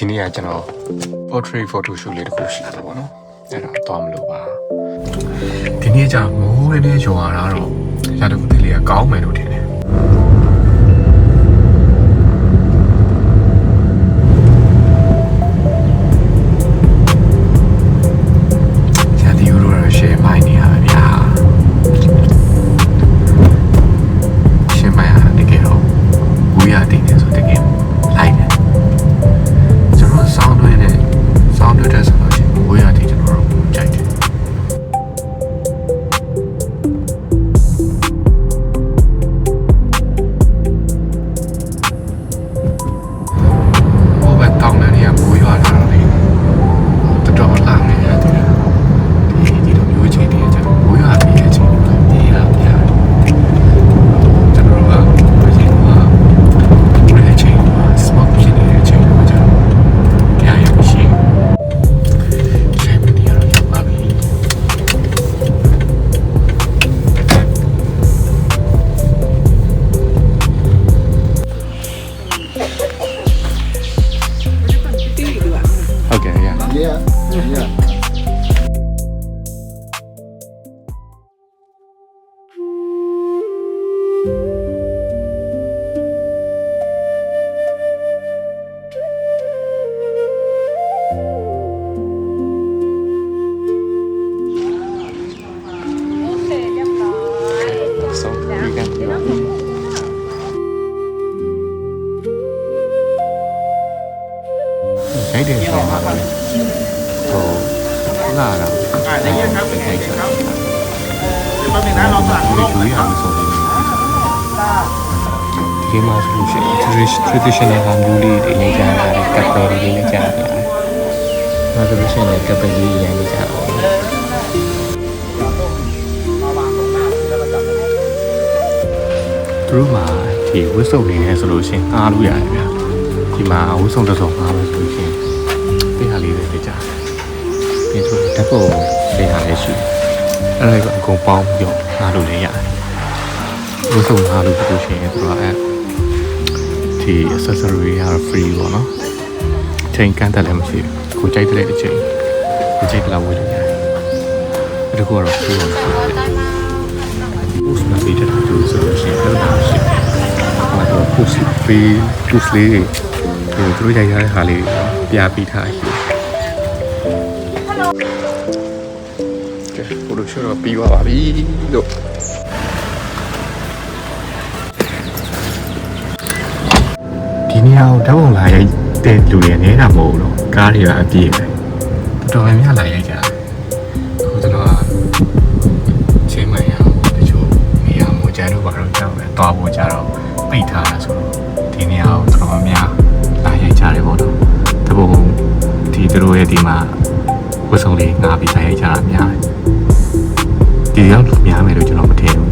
ဒီနေ့ကကျွန်တော် portrait photo shoot လေးတစ်ခုရှိတယ်ပေါ့နော်အဲ့ဒါတော့မလို့ပါဒီနေ့ကျမိုးလေးရွာတာတော့ရာတခုလေးကကောင်းမယ်လို့ထင်တယ်အဲ့ဒီဆိုတော့ဟိုလာတာအဲ့ဒီครับเป็นไงครับมันเป็นน้ำร้อนสั่งลงอยู่อย่างဆိုဒီမှာဆိုရှင် traditional ဟာမျိုးလေးတွေနေကြတာကပ်ပယ်လေးနေကြတာဒါဆိုလို့ရှိရင်ကပ်ပယ်လေးရနေကြအောင်သူတို့မှာဒီဝတ်စုံနေနေဆိုလို့ရှိရင်အားလို့ရတယ်ဗျာဒီမှာဝတ်စုံတစ်စုံအားလို့ဆိုလို့ရှိရင်ပေးဟာလေးတွေကြတယ်ပြီးတော့တက်ဖို့ပေးဟာလေးရှိအဲ့ဒါကအကုန်ပေါင်းပြီးတော့အားလို့လည်းရတယ်ဝတ်စုံအားလို့ဆိုလို့ရှိရင်သူကဒီ accessory က free ပေါ့နော်ချိန်ကန့်တက်လည်းမရှိဘူးကိုကြိုက်တဲ့အချိန်ကိုကြိုက်တဲ့လောက်ဝယ်လို့ရတယ်အဲ့ဒါကတော့ free ပါဆိုတော့ post မှာပေးတဲ့သူဆိုလို့ရှိရင်အဲ့ဒါရှိတော့ post free post လေးဒီသူတို့ရိုက်ရတဲ့ဟာလေးပြပေးထားရှိကဲဖိုတိုရှူတော့ပြီးသွားပါပြီလို့ဒီနေရာကိုဓာတ်ပုံလာရိုက်တဲ့လူတွေနေတာမဟုတ်တော့ကားတွေကအပြည့်ပဲတော်တော်များလာရိုက်ကြတယ်ဟိုကျွန်တော်ကချိန်မှန်ရအောင်တချို့နေရာမို့ကျန်တော့ဘာလို့ကြောက်လဲတွားဖို့ကြတော့ပိတ်ထားတာဆိုတော့ဒီနေရာကိုတော်တော်များလာရိုက်ကြတယ်ပေါ့တော့တပုံဒီတို့ရဲ့ဒီမှာဝတ်စုံလေးငါပြီးလာရိုက်ကြတာများတယ်ဒီရောက်များမယ်လို့ကျွန်တော်မထင်ဘူး